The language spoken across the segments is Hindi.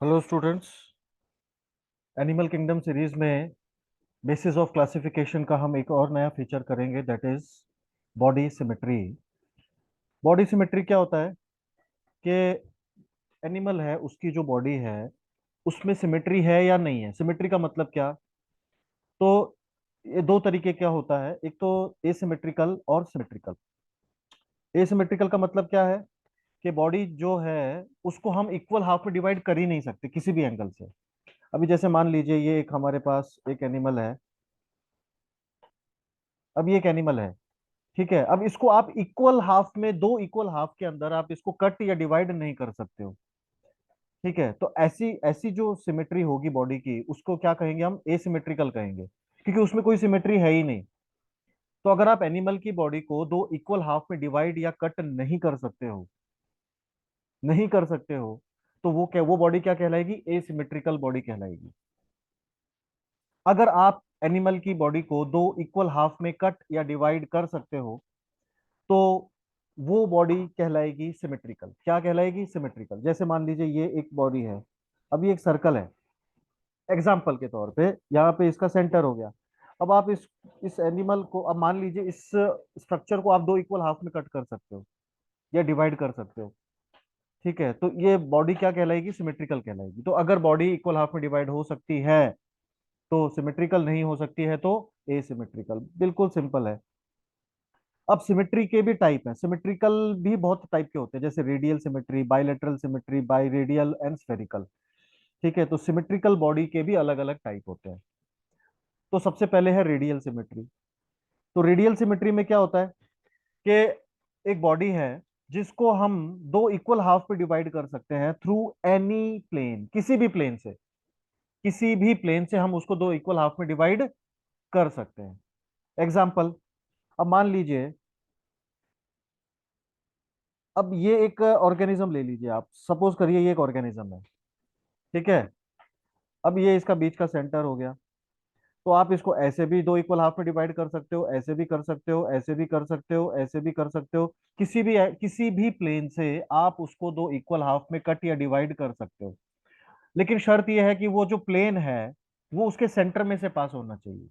Hello students. Animal kingdom series में बेसिस ऑफ क्लासिफिकेशन का हम एक और नया फीचर करेंगे, that is body symmetry. Body symmetry क्या होता है कि एनिमल है, उसकी जो बॉडी है उसमें सिमेट्री है या नहीं है। सिमेट्री का मतलब क्या? तो ये दो तरीके क्या होता है, एक तो एसिमेट्रिकल और सिमेट्रिकल। एसिमेट्रिकल का मतलब क्या है कि बॉडी जो है उसको हम इक्वल हाफ में डिवाइड कर ही नहीं सकते किसी भी एंगल से। अभी जैसे मान लीजिए ये एक हमारे पास एक एनिमल है। अब ये एक एनिमल है, ठीक है। अब इसको आप इक्वल हाफ में, दो इक्वल हाफ के अंदर आप इसको कट या डिवाइड नहीं कर सकते हो, ठीक है। तो ऐसी ऐसी जो सिमेट्री होगी बॉडी की, उसको क्या कहेंगे हम? एसिमेट्रिकल कहेंगे, क्योंकि उसमें कोई सिमेट्री है ही नहीं। तो अगर आप एनिमल की बॉडी को दो इक्वल हाफ में डिवाइड या कट नहीं कर सकते हो, नहीं कर सकते हो, तो वो बॉडी क्या कहलाएगी? एसिमेट्रिकल बॉडी कहलाएगी। अगर आप एनिमल की बॉडी को दो इक्वल हाफ में कट या डिवाइड कर सकते हो, तो वो बॉडी कहलाएगी सिमेट्रिकल। क्या कहलाएगी? सिमेट्रिकल। जैसे मान लीजिए ये एक बॉडी है, अब ये एक सर्कल है, एग्जाम्पल के तौर पे यहाँ पे इसका सेंटर हो गया। अब आप इस एनिमल को, अब मान लीजिए इस स्ट्रक्चर को आप दो इक्वल हाफ में कट कर सकते हो या डिवाइड कर सकते हो, ठीक है। तो ये बॉडी क्या कहलाएगी? सिमेट्रिकल कहलाएगी। तो अगर बॉडी इक्वल हाफ में डिवाइड हो सकती है तो सिमेट्रिकल, नहीं हो सकती है तो एसिमेट्रिकल। बिल्कुल सिंपल है। अब सिमेट्री के भी टाइप हैं। सिमेट्रिकल भी बहुत टाइप के होते हैं, जैसे radial symmetry, bilateral symmetry, by radial and spherical, ठीक है। तो सिमेट्रिकल बॉडी के भी अलग अलग टाइप होते हैं। तो सबसे पहले है रेडियल सिमेट्री। तो रेडियल सिमेट्री में क्या होता है कि एक बॉडी है जिसको हम दो इक्वल हाफ में डिवाइड कर सकते हैं थ्रू एनी प्लेन, किसी भी प्लेन से, किसी भी प्लेन से हम उसको दो इक्वल हाफ में डिवाइड कर सकते हैं। एग्जाम्पल, अब मान लीजिए, अब ये एक ऑर्गेनिज्म ले लीजिए, आप सपोज करिए ये एक ऑर्गेनिज्म है, ठीक है। अब ये इसका बीच का सेंटर हो गया। तो आप इसको ऐसे भी दो इक्वल हाफ में डिवाइड कर सकते हो, ऐसे भी कर सकते हो, ऐसे भी कर सकते हो, ऐसे भी कर सकते हो। किसी भी प्लेन से आप उसको दो इक्वल हाफ में कट या डिवाइड कर सकते हो। लेकिन शर्त यह है कि वो जो प्लेन है वो उसके सेंटर में से पास होना चाहिए,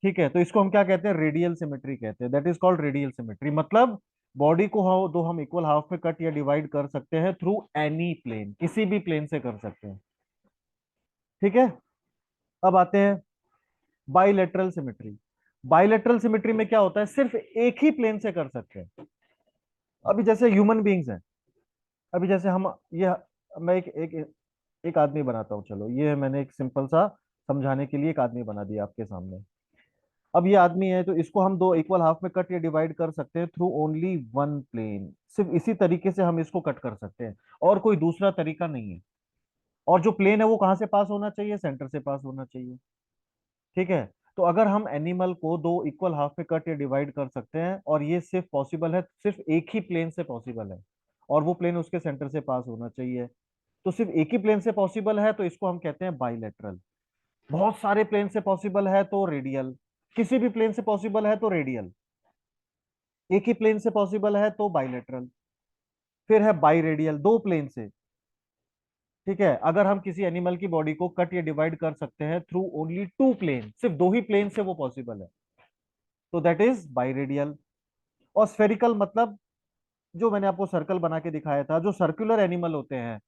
ठीक है। तो इसको हम क्या कहते हैं? रेडियल सिमेट्री कहते हैं। That is called radial symmetry. मतलब बॉडी को दो हम इक्वल हाफ में कट या डिवाइड कर सकते हैं थ्रू एनी प्लेन, किसी भी प्लेन से कर सकते हैं, ठीक है। अब आते हैं बाइलेटरल सिमेट्री। बाइलेटरल सिमेट्री में क्या होता है? सिर्फ एक ही प्लेन से कर सकते हैं। अभी जैसे ह्यूमन बींग्स हैं, अभी जैसे हम, ये मैं एक आदमी बनाता हूँ। चलो, ये मैंने एक सिंपल सा समझाने के लिए एक आदमी बना दिया आपके सामने। अब ये आदमी है तो इसको हम दो इक्वल हाफ में कट या डिवाइड कर सकते हैं थ्रू ओनली वन प्लेन। सिर्फ इसी तरीके से हम इसको कट कर सकते हैं, और कोई दूसरा तरीका नहीं है। और जो प्लेन है वो कहाँ से पास होना चाहिए? सेंटर से पास होना चाहिए, ठीक है। तो अगर हम एनिमल को दो इक्वल हाफ में कट या डिवाइड कर सकते हैं, और ये सिर्फ पॉसिबल है, सिर्फ एक ही प्लेन से पॉसिबल है, और वो प्लेन उसके सेंटर से पास होना चाहिए, तो सिर्फ एक ही प्लेन से पॉसिबल है, तो इसको हम कहते हैं बाइलेटरल। बहुत सारे प्लेन से पॉसिबल है तो रेडियल, किसी भी प्लेन से पॉसिबल है तो रेडियल, एक ही प्लेन से पॉसिबल है तो बाइलेटरल। फिर है बाई रेडियल, दो प्लेन से, ठीक है। अगर हम किसी एनिमल की बॉडी को कट या डिवाइड कर सकते हैं थ्रू ओनली टू प्लेन, सिर्फ दो ही प्लेन से वो पॉसिबल है, तो दैट इज बाई रेडियल। और स्फेरिकल मतलब, जो मैंने आपको सर्कल बना के दिखाया था, जो सर्कुलर एनिमल होते हैं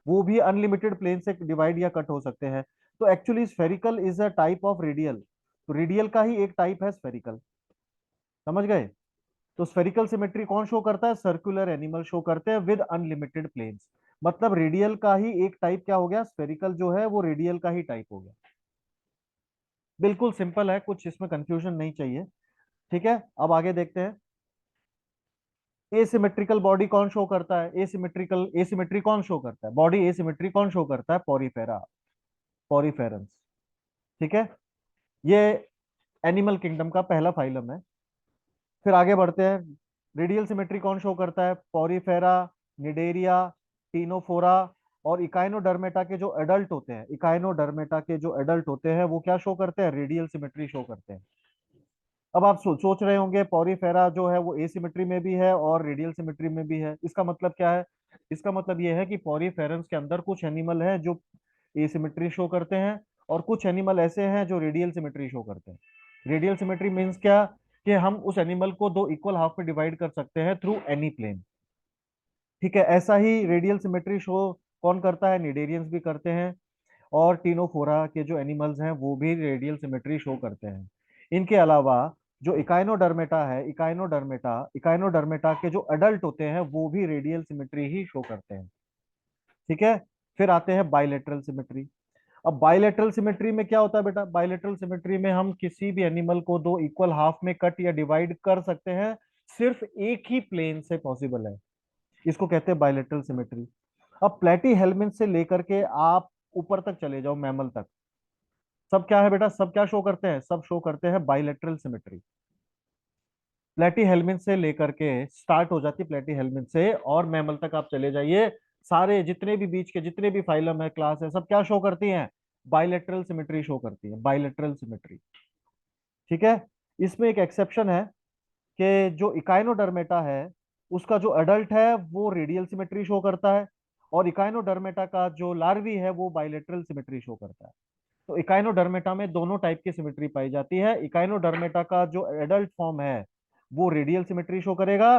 वो भी अनलिमिटेड प्लेन से डिवाइड या कट हो सकते हैं। तो actually spherical is a type of radial. तो रेडियल का ही एक टाइप है स्फेरिकल, समझ गए? तो स्फेरिकल सिमेट्री कौन शो करता है? सर्कुलर एनिमल शो करते हैं विद अनलिमिटेड प्लेन्स। मतलब रेडियल का ही एक टाइप क्या हो गया? स्फेरिकल जो है वो रेडियल का ही टाइप हो गया। बिल्कुल सिंपल है, कुछ इसमें कंफ्यूजन नहीं चाहिए, ठीक है। अब आगे देखते हैं, एसिमेट्रिकल बॉडी कौन शो करता है? एसिमेट्री कौन शो करता है? बॉडी एसिमेट्री कौन शो करता है? पॉरीफेरा, पॉरीफेरंस, ठीक है। ये एनिमल किंगडम का पहला फाइलम है। फिर आगे बढ़ते हैं, रेडियल सिमेट्री कौन शो करता है? पॉरीफेरा, निडेरिया, टीनोफोरा, और इकाइनोडर्मेटा के जो एडल्ट होते हैं, इकाइनोडर्मेटा के जो एडल्ट होते हैं वो क्या शो करते हैं? रेडियल सिमेट्री शो करते हैं। अब आप सोच रहे होंगे पॉरीफेरा जो है वो एसिमेट्री में भी है और रेडियल सिमेट्री में भी है, इसका मतलब क्या है? इसका मतलब ये है कि पॉरीफेरन्स के अंदर कुछ एनिमल है जो एसिमेट्री शो करते हैं, और कुछ एनिमल ऐसे हैं जो रेडियल सिमेट्री शो करते हैं। रेडियल सिमेट्री मीन्स क्या, कि हम उस एनिमल को दो इक्वल हाफ में डिवाइड कर सकते हैं थ्रू एनी प्लेन। ठीक है, ऐसा ही रेडियल सिमेट्री शो कौन करता है, निडेरियंस भी करते हैं, और टीनोफोरा के जो एनिमल्स हैं वो भी रेडियल सिमेट्री शो करते हैं। इनके अलावा जो इकाइनोडर्मेटा है, इकाइनोडर्मेटा के जो अडल्ट होते हैं वो भी रेडियल सिमेट्री ही शो करते हैं। ठीक है, फिर आते हैं बाइलेटरल सिमेट्री। अब बाइलेटरल सिमेट्री में क्या होता है बेटा, बाइलेटरल सिमेट्री में हम किसी भी एनिमल को दो इक्वल हाफ में कट या डिवाइड कर सकते हैं, सिर्फ एक ही प्लेन से पॉसिबल है। इसको कहते हैं बाइलेटरल सिमेट्री। अब प्लेटी हेलमिंथ से लेकर के आप ऊपर तक चले जाओ, मैमल तक, सब क्या है बेटा, सब क्या शो करते हैं, सब शो करते हैं बाइलेटरल सिमेट्री। प्लेटी हेलमिंथ से लेकर के स्टार्ट हो जाती है, प्लेटी हेलमिंथ से और मैमल तक आप चले जाइए, सारे जितने भी बीच के जितने भी फाइलम है, क्लास है, सब क्या शो करती हैं, बाइलेटरल सिमेट्री शो करती है, बाइलेटरल सिमेट्री। ठीक है, इसमें एक एक्सेप्शन है कि जो इकाइनोडर्मेटा है उसका जो अडल्ट है वो रेडियल सिमेट्री शो करता है, और इकाइनोडर्मेटा का जो लार्वी है वो बाइलेटरल सिमेट्री शो करता है। तो इकाइनोडर्मेटा में दोनों टाइप की सिमेट्री पाई जाती है। इकाइनोडर्मेटा का जो एडल्ट फॉर्म है वो रेडियल सिमेट्री शो करेगा,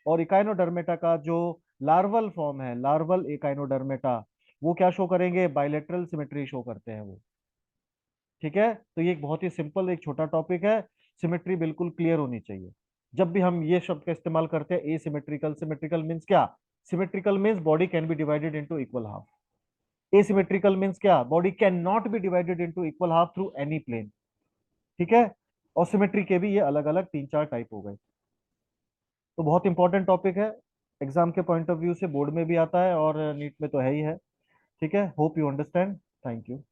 और इकाइनोडर्मेटा का जो लार्वल फॉर्म है, लार्वल इकाइनोडर्मेटा, वो क्या शो करेंगे, बाइलेटरल सिमेट्री शो करते हैं वो। ठीक है, तो ये एक बहुत ही सिंपल एक छोटा टॉपिक है, सिमेट्री बिल्कुल क्लियर होनी चाहिए। जब भी हम ये शब्द का इस्तेमाल करते हैं एसिमेट्रिकल, सिमेट्रिकल मीन्स क्या, symmetrical means body can be divided into equal half, asymmetrical means क्या, body can not be divided into equal half through any plane. ठीक है, और सिमेट्री के भी ये अलग अलग तीन चार टाइप हो गए। तो बहुत इंपॉर्टेंट टॉपिक है, एग्जाम के पॉइंट ऑफ व्यू से बोर्ड में भी आता है और नीट में तो है ही है। ठीक है, hope you understand. Thank you.